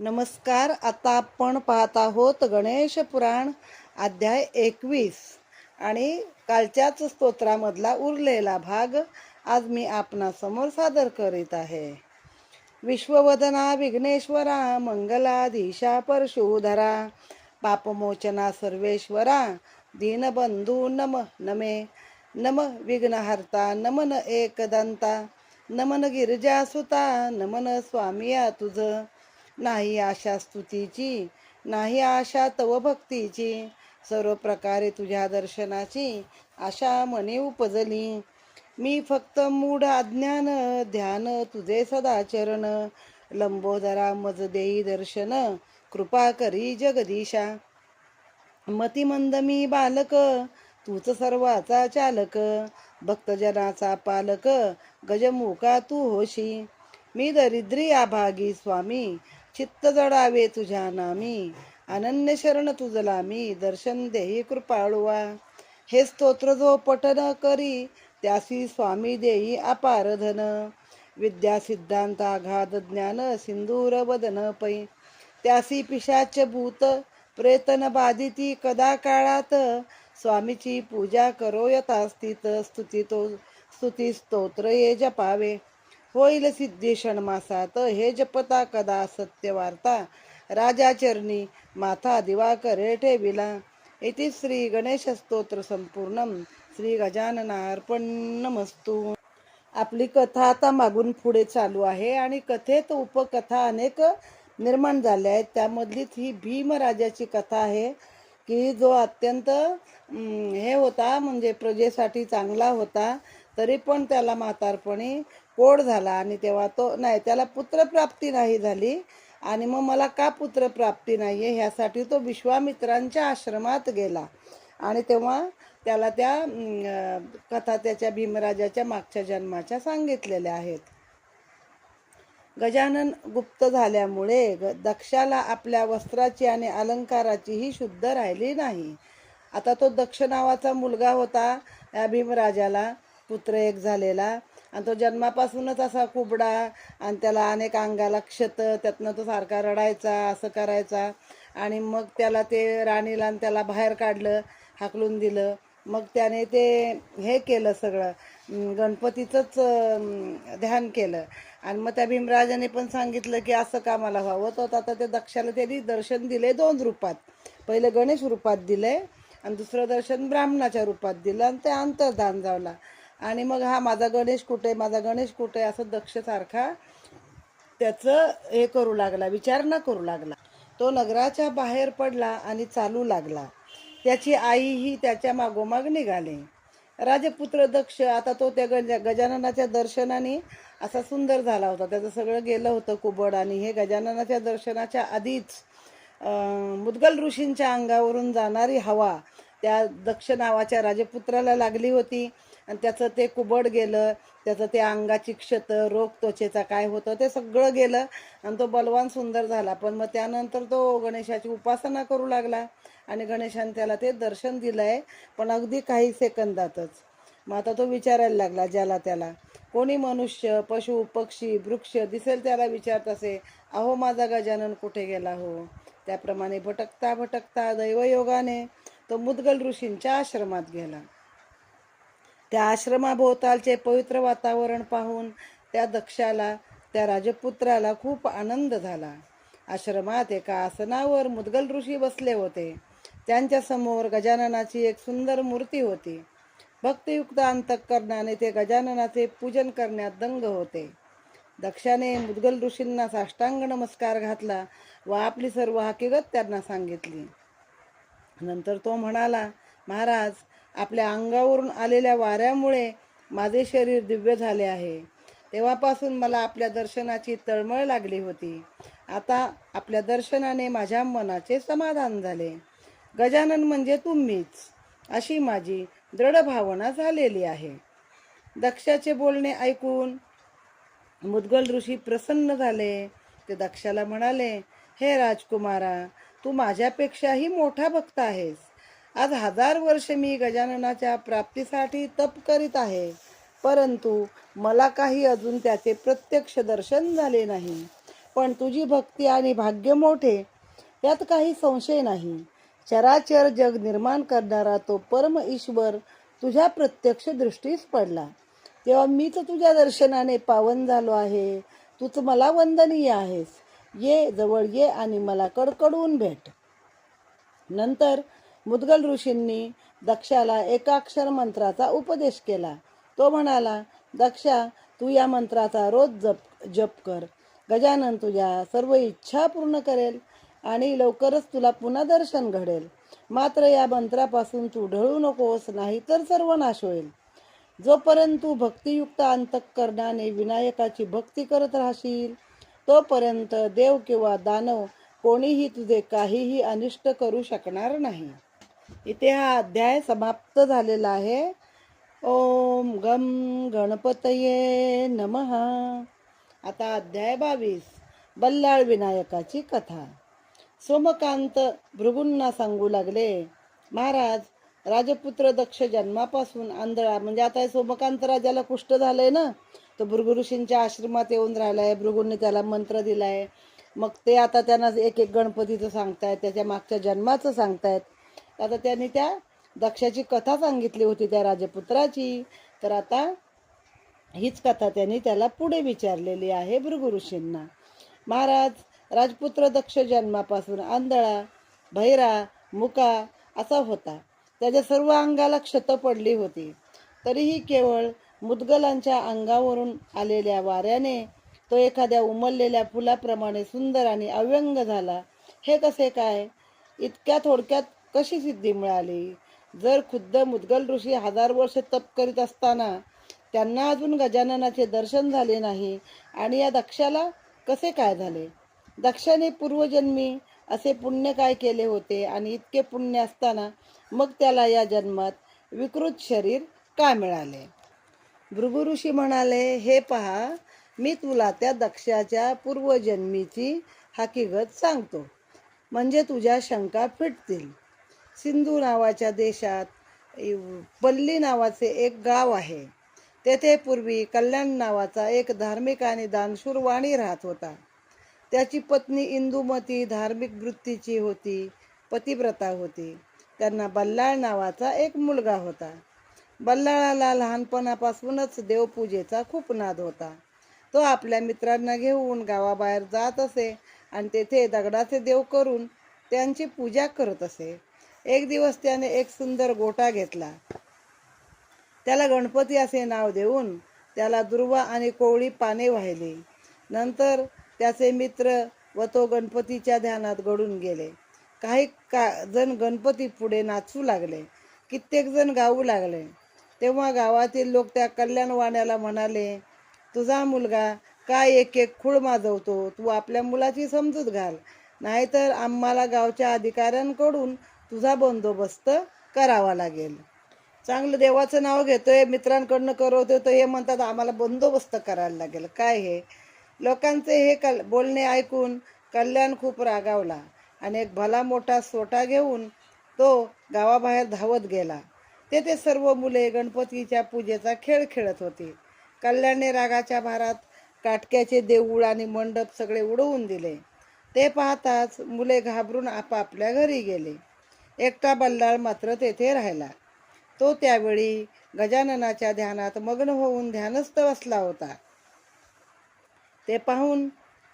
नमस्कार. आता आपण पाहत आहोत गणेश पुराण अध्याय 21 आणि कालच्याच स्तोत्रामधला उरलेला भाग आज मी आपणासमोर सादर करीत आहे. विश्ववदना विघ्नेश्वरा मंगलाधीशा परशुधरा पापमोचना सर्वेश्वरा दीनबंधू नम नमे नम विघ्नहर्ता नमन एकदंता नमन गिरिजासुता नमन स्वामिया तुझ नाही आशा स्तुतीची नाही आशा तव भक्तीची सर्व प्रकारे तुझ्या दर्शनाची आशा मने उपजली. मी फक्त मूढ अज्ञान ध्यान तुझे सदाचरण लंबोदरा मज देई दर्शन कृपा करी जगदीशा. मतिमंद मी बालक तूच सर्वाचा चालक भक्तजनाचा पालक गजमुखा तू होशी. मी दरिद्री अभागी स्वामी चित्त जडावे तुझ्या नामी अनन्य शरण तुझला मी दर्शन देही कृपाळुवा. हे स्तोत्र जो पठन करी त्यासी स्वामी देई अपार धन विद्या सिद्धांत आघात ज्ञान सिंदूर वदन पै. त्यासी पिशाच भूत प्रेतन बाधिती कदा काळात स्वामीची पूजा करो यथास्थित स्तुती स्तोत्र ये जपावे होईल सिद्धी षण्मासात हे जपता कदा सत्य वार्ता राजा चरणी माथा दिवा करे ठेविला. इति श्री गणेश स्तोत्र संपूर्णम. श्री गजाननार्पणमस्तु. आपली कथा आता मागून पुढे चालू आहे आणि कथेत उपकथा अनेक निर्माण झाल्या आहेत. त्यामधलीच ही भीमराजाची कथा आहे की जो अत्यंत हे होता म्हणजे प्रजेसाठी चांगला होता, तरी पण त्याला म्हातारपणी कोड झाला आणि तेव्हा तो नाही त्याला पुत्रप्राप्ती नाही झाली. आणि मग मला का पुत्रप्राप्ती नाही आहे ह्यासाठी तो विश्वामित्रांच्या आश्रमात गेला आणि तेव्हा त्याला त्या कथा त्याच्या भीमराजाच्या मागच्या जन्माच्या सांगितलेल्या आहेत. गजानन गुप्त झाल्यामुळे दक्षाला आपल्या वस्त्राची आणि अलंकाराचीही शुद्ध राहिली नाही. आता तो दक्ष नावाचा मुलगा होता या भीमराजाला, पुत्र एक झालेला, आणि तो जन्मापासूनच असा कुबडा आणि त्याला अनेक अंगाला क्षत, त्यातनं तो सारखा रडायचा, असं करायचा. आणि मग त्याला ते राणीला आणि त्याला बाहेर काढलं, हाकलून दिलं. मग त्याने ते हे केलं सगळं गणपतीचंच ध्यान केलं. आणि मग त्या भीमराजाने पण सांगितलं की असं का मला व्हावं. तो आता ते दक्षाला त्यांनी दर्शन दिले 2 रूपात. पहिलं गणेश रूपात दिले आणि दुसरं दर्शन ब्राह्मणाच्या रूपात दिलं आणि ते अंतर्धान झाला. आणि मग हा माझा गणेश कुठे, माझा गणेश कुठे असं दक्ष सारखा त्याचं हे करू लागला, विचारणा करू लागला. तो नगराच्या बाहेर पडला आणि चालू लागला. त्याची आईही त्याच्या मागोमाग निघाले. राजपुत्र दक्ष आता तो त्या गजाननाच्या दर्शनाने असा सुंदर झाला होता. त्याचं सगळं गेलं होतं कुबड. आणि हे गजाननाच्या दर्शनाच्या आधीच मुद्गल ऋषींच्या अंगावरून जाणारी हवा त्या दक्ष नावाच्या राजपुत्राला लागली होती आणि त्याचं ते कुबड गेलं, त्याचं ते अंगाची क्षत, रोग त्वचेचा काय होतं ते सगळं गेलं आणि तो बलवान सुंदर झाला. पण मग त्यानंतर तो गणेशाची उपासना करू लागला आणि गणेशाने त्याला ते दर्शन दिलंय, पण अगदी काही सेकंदातच. मग आता तो विचारायला लागला ज्याला त्याला, कोणी मनुष्य पशु पक्षी वृक्ष दिसेल त्याला विचारत असे, अहो माझा गजानन कुठे गेला हो. त्याप्रमाणे भटकता भटकता दैवयोगाने तो मुद्गल ऋषींच्या आश्रमात गेला. त्या आश्रमाभोवतालचे पवित्र वातावरण पाहून त्या दक्षाला, त्या राजपुत्राला खूप आनंद झाला. आश्रमात एका आसनावर मुद्गल ऋषी बसले होते. त्यांच्या समोर गजाननाची एक सुंदर मूर्ती होती. भक्तियुक्त अंतःकरणाने ते गजाननाचे पूजन करण्यात दंग होते. दक्षाने मुद्गल ऋषींना साष्टांग नमस्कार घातला व आपली सर्व हकीकत त्यांना सांगितली. नंतर तो म्हणाला, महाराज, आपल्या अंगावरून आलेल्या वाऱ्यामुळे माझे शरीर दिव्य झाले आहे. तेव्हापासून मला आपल्या दर्शनाची तळमळ लागली होती. आता आपल्या दर्शनाने माझ्या मनाचे समाधान झाले. गजानन म्हणजे तुम्हीच अशी माझी दृढ भावना झालेली आहे. दक्षाचे बोलणे ऐकून मुद्गल ऋषी प्रसन्न झाले. ते दक्षाला म्हणाले, हे राजकुमारा, तू माझ्यापेक्षाही मोठा भक्त आहेस. आज 1000 वर्ष मी गजाननाच्या प्राप्तीसाठी तप करीत आहे, परंतु मला काही अजून त्याचे प्रत्यक्ष दर्शन झाले नाही. पण तुझी भक्ती आणि भाग्य मोठे, यात काही संशय नाही. चराचर जग निर्माण करणारा तो परम ईश्वर तुझ्या प्रत्यक्ष दृष्टीस पडला, तेव्हा मीच तुझ्या दर्शनाने पावन झालो आहे. तूच मला वंदनीय आहेस. ये, जवळ ये आणि मला कडकडून भेट. नंतर मुद्गल ऋषींनी दक्षाला एकाक्षर मंत्राचा उपदेश केला. तो म्हणाला, दक्षा, तू या मंत्राचा रोज जप कर. गजानन तुझ्या सर्व इच्छा पूर्ण करेल आणि लवकरच तुला पुन्हा दर्शन घडेल. मात्र या मंत्रापासून तू ढळू नकोस, नाही तर सर्वनाश होईल. जोपर्यंत तू भक्तियुक्त अंतःकरणाने विनायकाची भक्ती करत राहशील, तोपर्यंत देव किंवा दानव कोणीही तुझे काहीही अनिष्ट करू शकणार नाही. इथे हा अध्याय समाप्त झालेला आहे. ओम गम गणपतये नमः. आता अध्याय 22, बल्लाळ विनायकाची कथा. सोमकांत भृगूंना सांगू लागले, महाराज, राजपुत्र दक्ष जन्मापासून आंधळा, म्हणजे आता सोमकांत राजाला कुष्ठ झालंय ना, तो भृगु ऋषींच्या आश्रमात येऊन राहिलाय. भृगूंनी त्याला मंत्र दिलाय. मग ते आता त्यांना एक एक गणपतीचं सांगतायत, त्याच्या मागच्या जन्माचं सांगतायत. आता त्यांनी त्या दक्षाची कथा सांगितली होती, त्या राजपुत्राची. तर आता हीच कथा त्यांनी त्याला पुढे विचारलेली आहे भृगु ऋषींना. महाराज, राजपुत्र दक्ष जन्मापासून आंधळा, बहिरा, मुका असा होता. त्याच्या सर्व अंगाला क्षत पडली होती. तरीही केवळ मुद्गलांच्या अंगावरून आलेल्या वाऱ्याने तो एखाद्या उमललेल्या फुलाप्रमाणे सुंदर आणि अव्यंग झाला. हे कसे काय? इतक्या थोडक्यात कशी सिद्धी मिळाली? जर खुद्द मुद्गल ऋषी 1000 वर्ष तप करीत असताना त्यांना अजून गजाननाचे दर्शन झाले नाही, आणि या दक्षाला कसे काय झाले? दक्षाने पूर्वजन्मी असे पुण्य काय केले होते, आणि इतके पुण्य असताना मग त्याला या जन्मात विकृत शरीर का मिळाले? भृगु ऋषी म्हणाले, हे पहा, मी तुला त्या दक्षाच्या पूर्वजन्मीची हकीकत सांगतो, म्हणजे तुझ्या शंका फिटतील. सिंधू नावाच्या देशात पल्ली नावाचे एक गाव आहे. तेथे पूर्वी कल्याण नावाचा एक धार्मिक आणि दानशूर वाणी राहत होता. त्याची पत्नी इंदुमती धार्मिक वृत्तीची होती, पतिव्रता होती. त्यांना बल्लाळ नावाचा एक मुलगा होता. बल्लाळाला लहानपणापासूनच देवपूजेचा खूप नाद होता. तो आपल्या मित्रांना घेऊन गावाबाहेर जात असे आणि तेथे दगडाचे देव करून त्यांची पूजा करत असे. एक दिवस त्याने एक सुंदर गोटा घेतला. त्याला गणपती असे नाव देऊन त्याला दुर्वा आणि कोवळी पाने वाहिली. नंतर त्याचे मित्र व तो गणपतीच्या ध्यानात गढून गेले. काही जण गणपती पुढे नाचू लागले, कित्येक जण गाऊ लागले. तेव्हा गावातील लोक त्या कल्याणवाण्याला म्हणाले, तुझा मुलगा काय एक एक खूळ माजवतो? तू आपल्या मुलाची समजूत घाल, नाहीतर आम्हाला गावच्या अधिकाऱ्यांकडून तुझा बंदोबस्त करावा लागेल. चांगलं देवाचं नाव घेतोय, मित्रांकडनं करवतोय, तर हे म्हणतात आम्हाला बंदोबस्त करायला लागेल. काय हे? लोकांचे हे बोलणे ऐकून कल्याण खूप रागावला आणि एक भला मोठा सोटा घेऊन तो गावाबाहेर धावत गेला. तेथे सर्व मुले गणपतीच्या पूजेचा खेळ खेळत होती. कल्याणने रागाच्या भारात काटक्याचे देऊळ आणि मंडप सगळे उडवून दिले. ते पाहताच मुले घाबरून आपापल्या घरी गेले. एकटा बल्लाळ मात्र तेथे राहिला. तो त्यावेळी गजाननाच्या ध्यानात मग्न होऊन ध्यानस्थ बसला होता. ते पाहून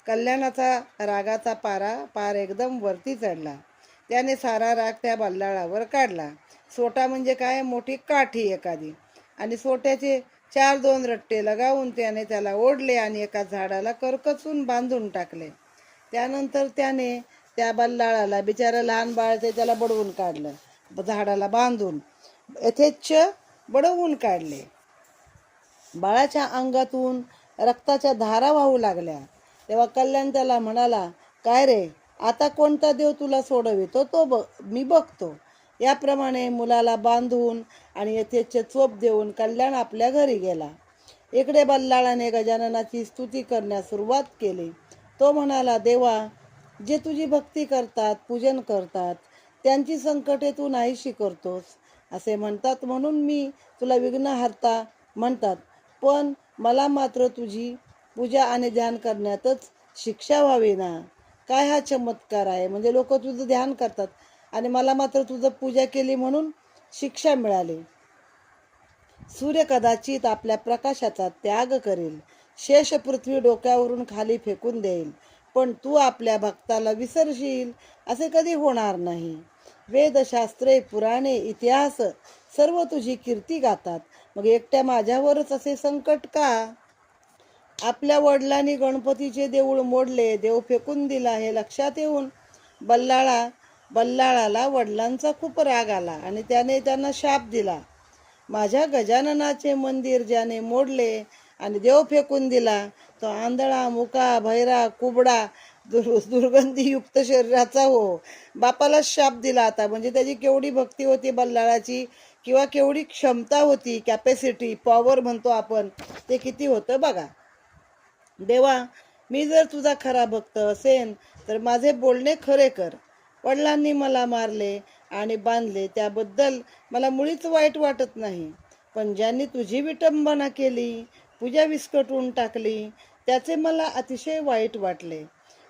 कल्याणाचा रागाचा पार एकदम वरती चढला. त्याने सारा राग त्या बल्लाळावर काढला. सोटा म्हणजे काय? मोठी काठी एखादी, आणि सोट्याचे 4-2 रट्टे लगावून त्याने त्याला ओढले आणि एका झाडाला करकचून बांधून टाकले. त्यानंतर त्याने त्या बल्लाळाला, बिचारा लहान बाळ, ते त्याला बडवून काढलं. झाडाला बांधून यथेच्छ बडवून काढले. बाळाच्या अंगातून रक्ताच्या धारा वाहू लागल्या. तेव्हा कल्याण त्याला म्हणाला, काय रे, आता कोणता देव तुला सोडवितो तो मी बघतो. याप्रमाणे मुलाला बांधून आणि यथेच्छ चोप देऊन कल्याण आपल्या घरी गेला. इकडे बल्लाळाने गजाननाची स्तुती करण्यास सुरुवात केली. तो म्हणाला, देवा, जे तुझी भक्ती करतात, पूजन करतात, त्यांची संकटे तू नाहीशी करतोस. असे म्हणतात म्हणून मी तुला विघ्नहर्ता म्हणतात, पण मला मात्र तुझी पूजा आणि ध्यान करण्यातच शिक्षा व्हावी ना. काय हा चमत्कार आहे. म्हणजे लोक तुझं ध्यान करतात आणि मला मात्र तुझं पूजा केली म्हणून शिक्षा मिळाली. सूर्य कदाचित आपल्या प्रकाशाचा त्याग करेल, शेष पृथ्वी डोक्यावरून खाली फेकून देईल, पण तू आपल्या भक्ताला विसरशील असे कधी होणार नाही. वेदशास्त्रे, पुराणे, इतिहास सर्व तुझी कीर्ती गातात. मग एकट्या माझ्यावरच असे संकट का? आपल्या वडिलांनी गणपतीचे देऊळ मोडले, देव फेकून दिला हे लक्षात येऊन बल्लाळाला वडिलांचा खूप राग आला आणि त्याने त्यांना शाप दिला. माझ्या गजाननाचे मंदिर ज्याने मोडले आणि देव फेकून दिला, तो आंधळा, मुका, बहिरा, कुबडा, दुर्गंधीयुक्त शरीराचा हो. बापाला शाप दिला आता. म्हणजे त्याची केवढी भक्ती होती बल्लाळाची, किंवा केवढी क्षमता होती, कॅपॅसिटी, पॉवर म्हणतो आपण, ते किती होतं बघा. देवा, मी जर तुझा खरा भक्त असेन तर माझे बोलणे खरे कर. वडिलांनी मला मारले आणि बांधले त्याबद्दल मला मुळीच वाईट वाटत नाही, पण ज्यांनी तुझी विटंबना केली, पूजा विस्कटून टाकली, त्याचे मला अतिशय वाईट वाटले.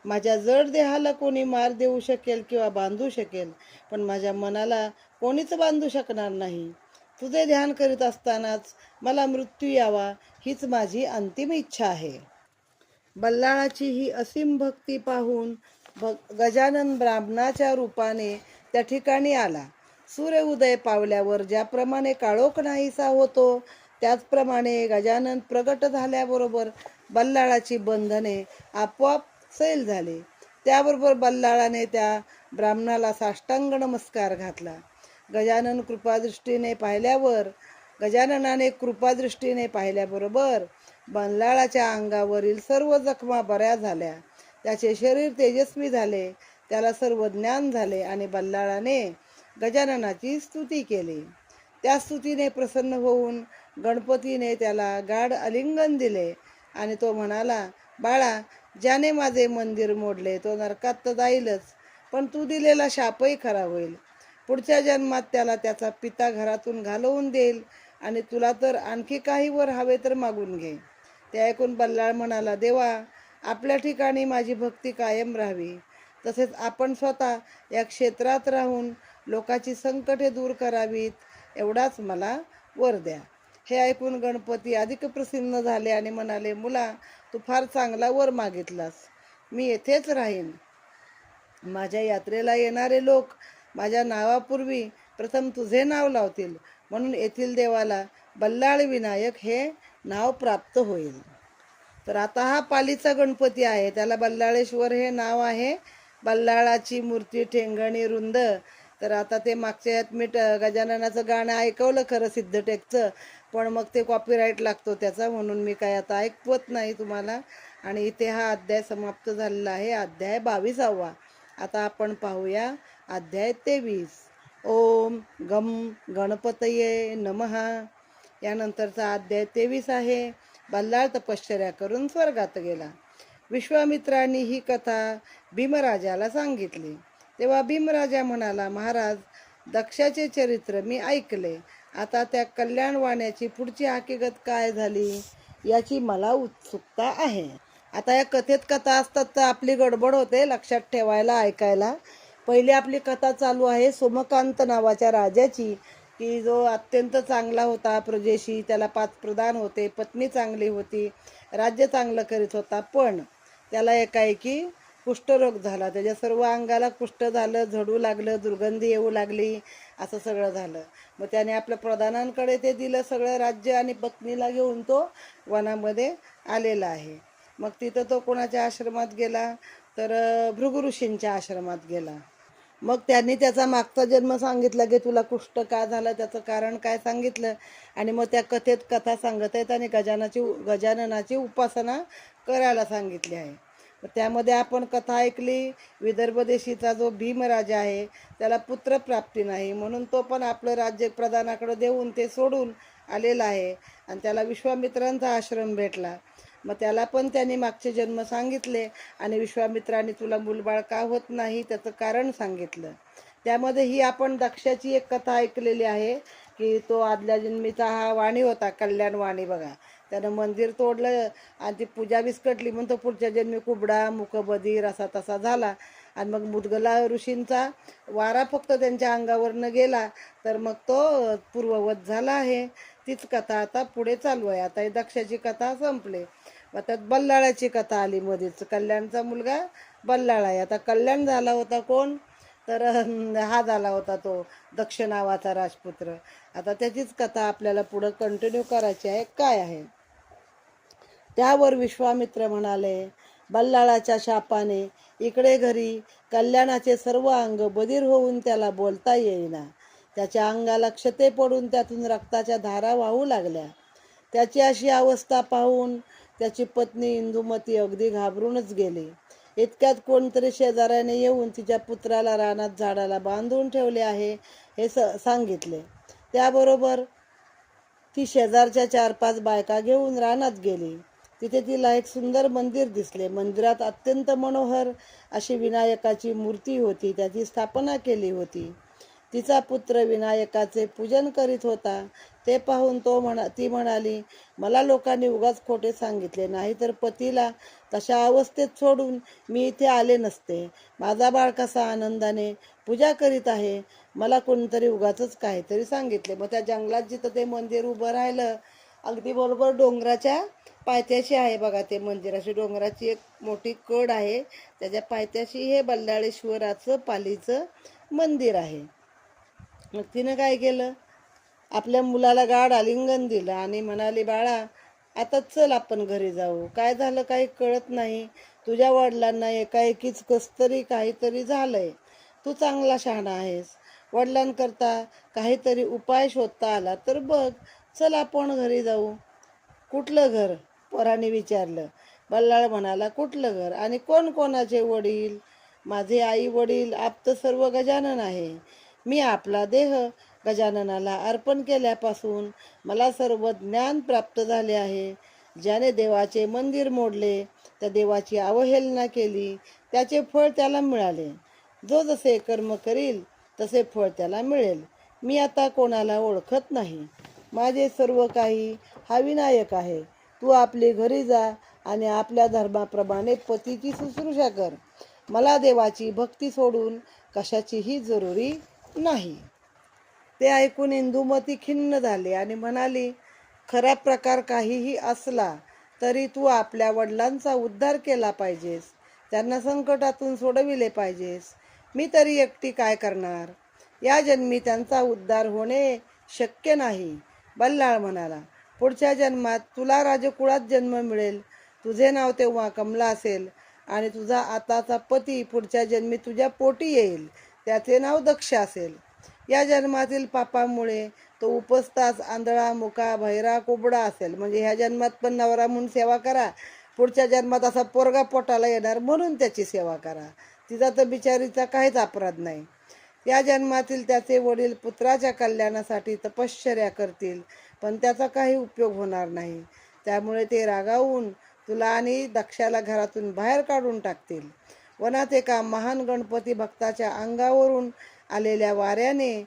माझ्या जड देहाला कोणी मार देऊ शकेल किंवा बांधू शकेल, पण माझ्या मनाला कोणीच बांधू शकणार नाही. तुझे ध्यान करीत असतानाच मला मृत्यू यावा हीच माझी अंतिम इच्छा आहे. बल्लाळाची ही असीम भक्ती पाहून गजानन ब्राह्मणाच्या रूपाने त्या ठिकाणी आला. सूर्य उदय पावल्यावर ज्याप्रमाणे काळोख नाहीसा होतो, त्याचप्रमाणे गजानन प्रगट झाल्याबरोबर बल्लाळाची बंधने आपोआप सैल झाली. त्याबरोबर बल्लाळाने त्या ब्राह्मणाला साष्टांग नमस्कार घातला. गजाननाने कृपादृष्टीने पाहिल्याबरोबर बल्लाळाच्या अंगावरील सर्व जखमा बऱ्या झाल्या. त्याचे शरीर तेजस्वी झाले, त्याला सर्व ज्ञान झाले आणि बल्लाळाने गजाननाची स्तुती केली. त्या स्तुतीने प्रसन्न होऊन गणपतीने त्याला गाढ आलिंगन दिले आणि तो म्हणाला, बाळा, ज्याने माझे मंदिर मोडले तो नरकात तर जाईलच, पण तू दिलेला शापही खरा होईल. पुढच्या जन्मात त्याला त्याचा पिता घरातून घालवून देईल आणि तुला तर आणखी काही वर हवे तर मागून घे. ते ऐकून बल्लाळ म्हणाला, देवा, आपल्या ठिकाणी माझी भक्ती कायम राहावी, तसेच आपण स्वतः या क्षेत्रात राहून लोकांची संकटे दूर करावीत, एवढाच मला वर द्या. हे ऐकून गणपती अधिक प्रसन्न झाले आणि म्हणाले, मुला, तू फार चांगला वर मागितलास. मी येथेच राहीन. माझ्या यात्रेला येणारे लोक माझ्या नावापूर्वी प्रथम तुझे नाव लावतील, म्हणून येथील देवाला बल्लाळ विनायक हे नाव प्राप्त होईल. तर आता हा पालीचा गणपती आहे, त्याला बल्लाळेश्वर हे नाव आहे. बल्लाळाची मूर्ती ठेंगणी रुंद. तर आता ते मागच्या यात मी गजाननाचं गाणं ऐकवलं खरं सिद्धटेकचं, पण मग ते कॉपीराईट लागतो त्याचा, म्हणून मी काय आता ऐकवत नाही तुम्हाला. आणि इथे हा अध्याय समाप्त झालेला आहे, अध्याय 22वा. आता आपण पाहूया अध्याय 23. ओम गम गणपतये नमहा. यानंतरचा अध्याय 23 आहे. बल्लाळ तपश्चर्या करून स्वर्गात गेला. विश्वामित्रांनी ही कथा भीमराजाला सांगितली. तेव्हा भीमराजा म्हणाला, महाराज, दक्षाचे चरित्र मी ऐकले. आता त्या कल्याणवाण्याची पुढची हकीकत काय झाली याची मला उत्सुकता आहे. आता या कथेत कथा असतात तर आपली गडबड होते लक्षात ठेवायला, ऐकायला. पहिली आपली कथा चालू आहे सोमकांत नावाच्या राजाची, की जो अत्यंत चांगला होता प्रजेशी. त्याला 5 प्रधान होते, पत्नी चांगली होती, राज्य चांगलं करीत होता. पण त्याला एकाएकी कुष्ठरोग झाला. त्याच्या सर्व अंगाला कुष्ठ झालं, झडू लागलं, दुर्गंधी येऊ लागली, असं सगळं झालं. मग त्याने आपल्या प्रधानांकडे ते दिलं सगळं राज्य आणि पत्नीला घेऊन तो वनामध्ये आलेला आहे. मग तिथं तो कोणाच्या आश्रमात गेला तर भृगु ऋषींच्या आश्रमात गेला. मग त्यांनी त्याचा मागचा जन्म सांगितला, की तुला कुष्ठ का झालं, त्याचं कारण काय सांगितलं. आणि मग त्या कथेत कथा सांगत आहेत आणि गजाननाची उपासना करायला सांगितली आहे. त्यामध्ये आपण कथा ऐकली, विदर्भ देशीचा जो भीमराजा आहे त्याला पुत्रप्राप्ती नाही, म्हणून तो पण आपलं राज्य प्रधानाकडे देऊन ते सोडून आलेला आहे आणि त्याला विश्वामित्रांचा आश्रम भेटला. मग त्याला पण त्यांनी मागचे जन्म सांगितले आणि विश्वामित्रांनी तुला मूलबाळ का होत नाही त्याचं कारण सांगितलं. त्यामध्ये ही आपण दक्षाची एक कथा ऐकलेली आहे, की तो आदल्या जन्मीचा हा वाणी होता, कल्याण वाणी बघा. त्यानं मंदिर तोडलं आणि ती पूजा विस्कटली म्हणून तो पुढच्या जन्मी कुबडा मुकबधीर असा तसा झाला. आणि मग मुदगला ऋषींचा वारा फक्त त्यांच्या अंगावरनं गेला तर मग तो पूर्ववत झाला आहे. तीच कथा आता पुढे चालू आहे. आता ही दक्षाची कथा संपली. मग त्यात बल्लाळाची कथा आली मध्येच. कल्याणचा मुलगा बल्लाळ आहे. आता कल्याण झाला होता कोण, तर हा झाला होता तो दक्ष नावाचा राजपुत्र. आता त्याचीच कथा आपल्याला पुढं कंटिन्यू करायची आहे. काय आहे त्यावर विश्वामित्र म्हणाले, बल्लाळाच्या शापाने इकडे घरी कल्याणाचे सर्व अंग बधीर होऊन त्याला बोलता येईना. त्याच्या अंगाला क्षते पडून त्यातून रक्ताच्या धारा वाहू लागल्या. त्याची अशी अवस्था पाहून त्याची पत्नी इंदुमती अगदी घाबरूनच गेली. इतक्यात कोणतरी शेजाऱ्याने येऊन तिच्या पुत्राला रानात झाडाला बांधून ठेवले आहे हे सांगितले. त्याबरोबर ती शेजारच्या 4-5 बायका घेऊन रानात गेली. तिथे तिला एक सुंदर मंदिर दिसले. मंदिरात अत्यंत मनोहर अशी विनायकाची मूर्ती होती. त्याची स्थापना केली होती. तिचा पुत्र विनायकाचे पूजन करीत होता. ते पाहून ती म्हणाली, मला लोकांनी उगाच खोटे सांगितले, नाहीतर पतीला तशा अवस्थेत सोडून मी इथे आले नसते. माझा बाळ कसा आनंदाने पूजा करीत आहे, मला कोणतरी उगाचच काहीतरी सांगितले. मग त्या जंगलात जिथं ते मंदिर उभं राहिलं, अगदी बरोबर डोंगराच्या पायथ्याशी आहे बघा ते मंदिर. अशी डोंगराची एक मोठी कड आहे, त्याच्या पायथ्याशी हे बल्लाळेश्वराचं पालीचं मंदिर आहे. मग तिनं काय केलं, आपल्या मुलाला गाढ आलिंगन दिलं आणि म्हणाली, बाळा आता चल आपण घरी जाऊ. काय झालं काही कळत नाही. तुझ्या वडिलांना एकाएकीच कसतरी काहीतरी झालंय. तू चांगला शहाणा आहेस. वडिलांकरता काहीतरी उपाय शोधता आला तर बघ. चल आपण घरी जाऊ. कुठलं घर, पोराने विचारलं. बल्लाळ म्हणाला, कुठलं घर आणि कोण कोणाचे वडील? माझे आई वडील आप्त सर्व गजानन आहे. मी आपला देह गजाननाला अर्पण केल्यापासून मला सर्व ज्ञान प्राप्त झाले आहे. ज्याने देवाचे मंदिर मोडले, त्या देवाची अवहेलना केली, त्याचे फळ त्याला मिळाले. जो जसे कर्म करील तसे फळ त्याला मिळेल. मी आता कोणाला ओळखत नाही. माझे सर्व काही हा विनायक आहे. तू आपली घरी जा आणि आपल्या धर्माप्रमाणे पतीची शुश्रूषा कर. मला देवाची भक्ती सोडून कशाचीही जरुरी नाही. ते ऐकून इंदुमती खिन्न झाली आणि म्हणाली, खरा प्रकार काहीही असला तरी तू आपल्या वडिलांचा उद्धार केला पाहिजेस. त्यांना संकटातून सोडविले पाहिजेस. मी तरी एकटी काय करणार? या जन्मी त्यांचा उद्धार होणे शक्य नाही. बल्लाळ म्हणाला, पुढच्या जन्मात तुला राजकुळात जन्म मिळेल. तुझे नाव तेव्हा कमला असेल आणि तुझा आताचा पती पुढच्या जन्मी तुझ्या पोटी येईल. त्याचे नाव दक्ष असेल. या जन्मातील पापामुळे तो उपस्तास आंधळा मुका बहिरा कोबडा असेल. म्हणजे ह्या जन्मात पण नवरा म्हणून सेवा करा, पुढच्या जन्मात असा पोरगा पोटाला येणार म्हणून त्याची सेवा करा. तिचा तर बिचारीचा काहीच अपराध नाही. या जन्मातील त्याचे वडील पुत्राच्या कल्याणासाठी तपश्चर्या करतील, पण त्याचा काही उपयोग होणार नाही. त्यामुळे ते रागावून तुला आणि दक्षाला घरातून बाहेर काढून टाकतील. वनात एका महान गणपती भक्ताच्या अंगावरून आलेल्या वाऱ्याने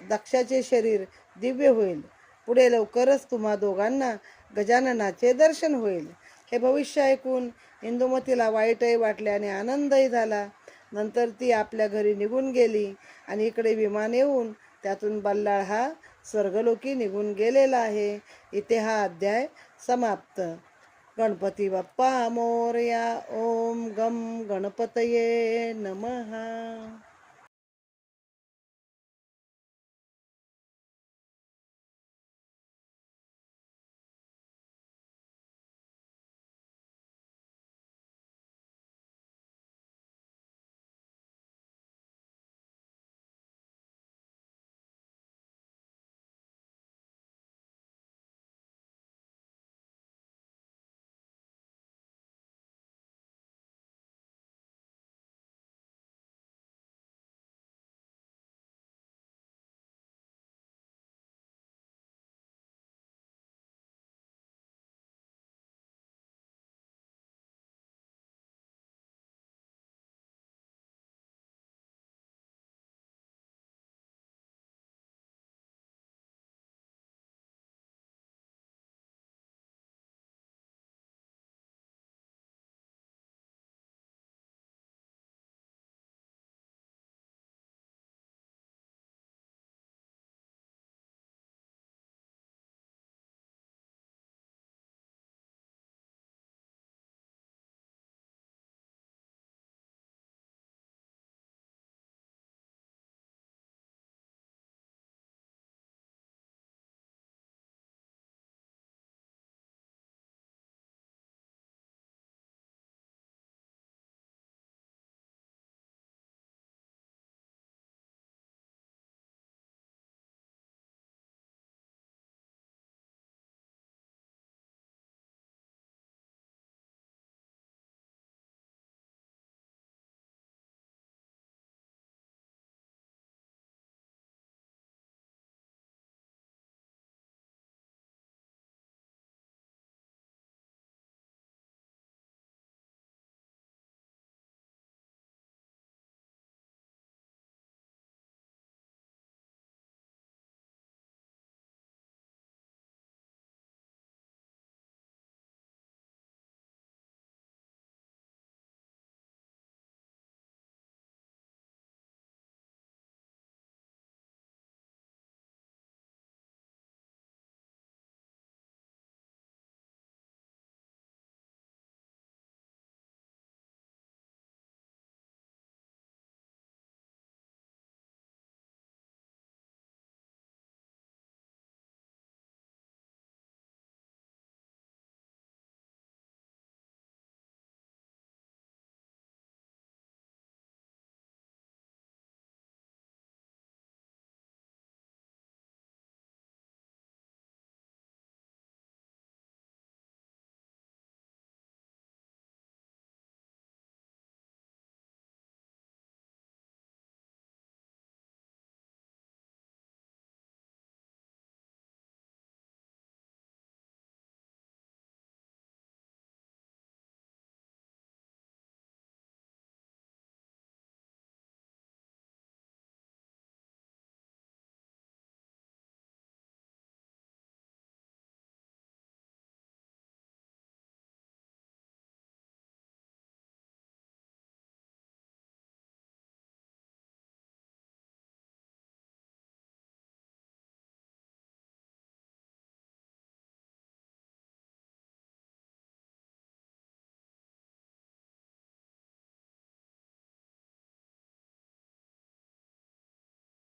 दक्षाचे शरीर दिव्य होईल. पुढे लवकरच तुम्हा दोघांना गजाननाचे दर्शन होईल. हे भविष्य ऐकून इंदुमतीला वाईटही वाटले आणि आनंदही झाला. नंतर ती आपल्या घरी निघून गेली आणि इकडे विमान येऊन त्यातून बल्लाळ हा स्वर्गलोकी निघून गेलेला आहे. इथे हा अध्याय समाप्त. गणपती बाप्पा मोरया. ओम गम गणपतये नमः.